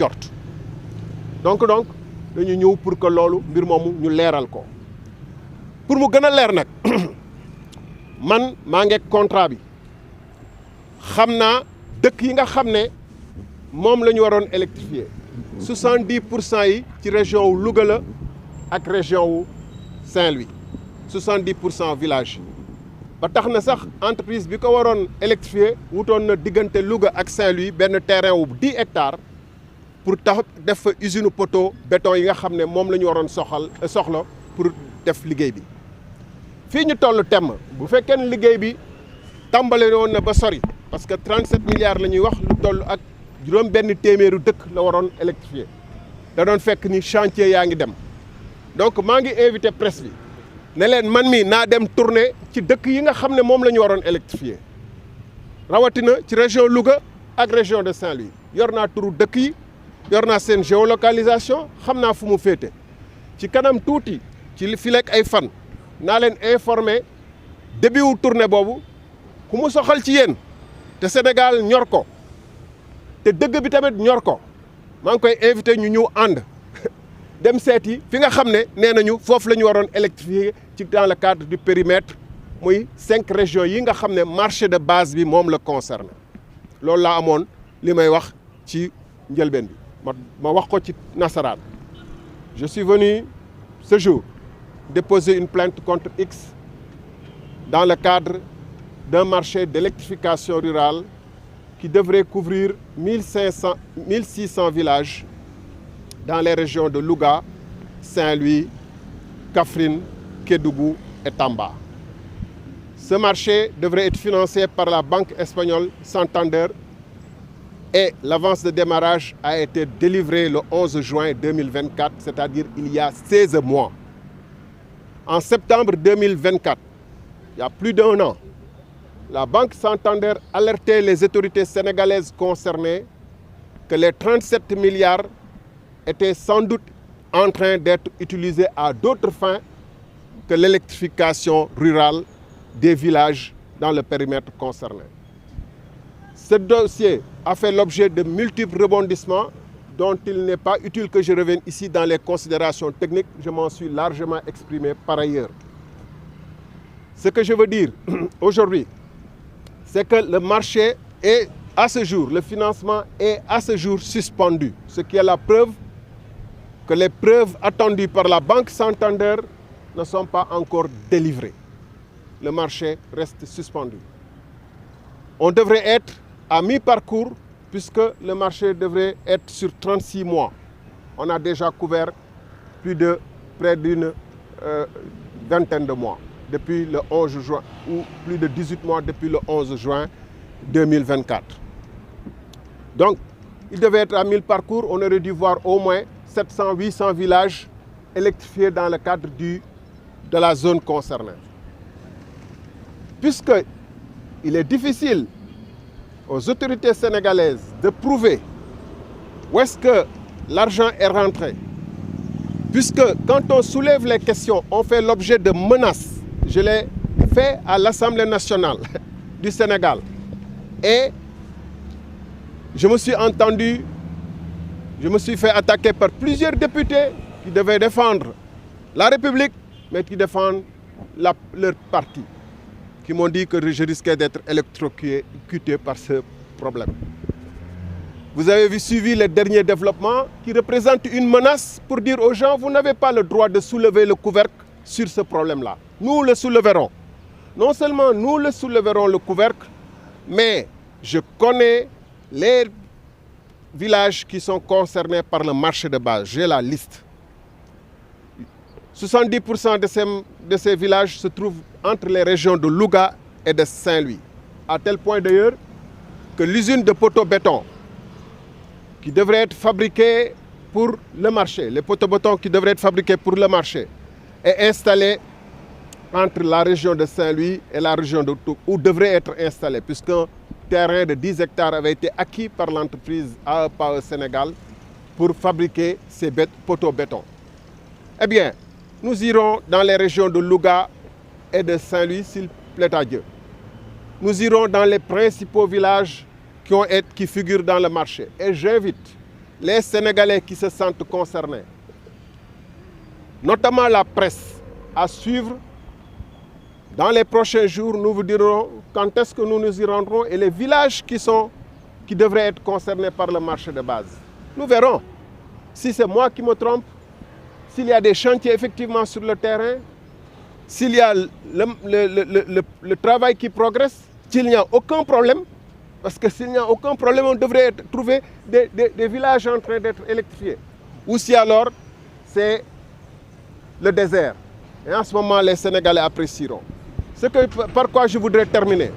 jort donc dañu ñëw pour que loolu mbir moomu ñu leeral ko pour mu gën a leer nag man maa ngi contrat bi xam naa dëkk yi nga xam ne moom la ñu waroon électrifier 70% yi ci région wu Louga la ak région wu Saint-Louis 70% village ba tax na sax entreprise bi ko waroon électrifier wutoon na diggante Louga ak Saint-Louis benn terrain wu 10 hectares pour tax def fa usine poteau béton yi nga xam ne moom la ñu waroon soxla pour def liggéey bi fii ñu toll temm bu fekkee ne liggéey bi tàmbale woon na ba sori parce que 37 milliards la ñuy wax lu toll ak juróom benn téeméeru dëkk la waroon électrifier da doon fekk ni chantier yaa ngi dem donc maa ngi invité presse bi ne leen man mi naa dem tourner ci dëkk yi nga xam ne moom la ñu waroon électrifier rawatina ci région Louga ak région de Saint-Louis yor naa turu dëkk yi yor naa seen géolocalisation xam naa fu mu féete ci kanam tuuti ci fi lekk ay fan naa leen informer début wu tournée boobu ku mu soxal ci yéen te Sénégal ñor ko te dëgg bi tamit ñor ko maa ngi koy invité ñu ñëw ànd dem seeti fi nga xam ne nee nañu foofu la ñu waroon électrifier ci dans le cadre du périmètre muy 5 régions yi nga xam ne marché de base bi moom la concerné loolu laa amoon li may wax ci njëlbeen bi ma wax ko ci nasaraan je suis venu ce jour déposer une plainte contre X dans le cadre d'un marché d'électrification rurale qui devrait couvrir 1600 villages dans les régions de Louga, Saint-Louis, Kaffrine, Kédougou et Tamba. Ce marché devrait être financé par la banque espagnole Santander et l'avance de démarrage a été délivrée le 11 juin 2024, c'est-à-dire il y a 16 mois. En septembre 2024, il y a plus d'1 an, la banque Santander alertait les autorités sénégalaises concernées que les 37 milliards étaient sans doute en train d'être utilisés à d'autres fins que l'électrification rurale des villages dans le périmètre concerné. Ce dossier a fait l'objet de multiples rebondissements dont il n'est pas utile que je revienne ici dans les considérations techniques. Je m'en suis largement exprimé par ailleurs. Ce que je veux dire aujourd'hui, c'est que le marché est à ce jour, le financement est à ce jour suspendu, ce qui est la preuve que les preuves attendues par la banque Santander ne sont pas encore délivrées. Le marché reste suspendu. On devrait être à mi-parcours puisque le marché devrait être sur 36 mois. On a déjà couvert près d'une vingtaine de mois depuis le 11 juin, ou plus de 18 mois depuis le 11 juin 2024. Donc, il devait être à mi-parcours, on aurait dû voir au moins 700-800 villages électrifiés dans le cadre de la zone concernée. Puisqu'il est difficile aux autorités sénégalaises de prouver où est-ce que l'argent est rentré, puisque quand on soulève les questions, on fait l'objet de menaces. Je l'ai fait à l'Assemblée nationale du Sénégal et je me suis fait attaquer par plusieurs députés qui devaient défendre la République, mais qui défendent leur parti, qui m'ont dit que je risquais d'être électrocuté par ce problème. Vous avez suivi les derniers développements qui représentent une menace pour dire aux gens, vous n'avez pas le droit de soulever le couvercle sur ce problème-là. Nous le soulèverons. Non seulement nous le soulèverons le couvercle, mais je connais les villages qui sont concernés par le marché de base. J'ai la liste. 70% de ces villages se trouvent entre les régions de Louga et de Saint-Louis. À tel point d'ailleurs que l'usine de poteaux-béton qui devrait être fabriquée pour le marché, les poteaux-béton qui devraient être fabriqués pour le marché, est installée entre la région de Saint-Louis et la région de Toulouse, où devrait être installée, puisqu'un terrain de 10 hectares avait été acquis par l'entreprise AEPA Sénégal pour fabriquer ces poteaux-béton. Eh bien, nous irons dans les régions de Louga et de Saint-Louis, s'il plaît à Dieu. Nous irons dans les principaux villages qui figurent dans le marché. Et j'invite les Sénégalais qui se sentent concernés, notamment la presse, à suivre. Dans les prochains jours, nous vous dirons quand est-ce que nous nous y rendrons et les villages qui devraient être concernés par le marché de base. Nous verrons si c'est moi qui me trompe, s'il y a des chantiers effectivement sur le terrain, s'il y a le travail qui progresse, s'il n'y a aucun problème, parce que s'il n'y a aucun problème, on devrait trouver des villages en train d'être électrifiés. Ou si alors, c'est le désert. Et en ce moment, les Sénégalais apprécieront. Par quoi je voudrais terminer.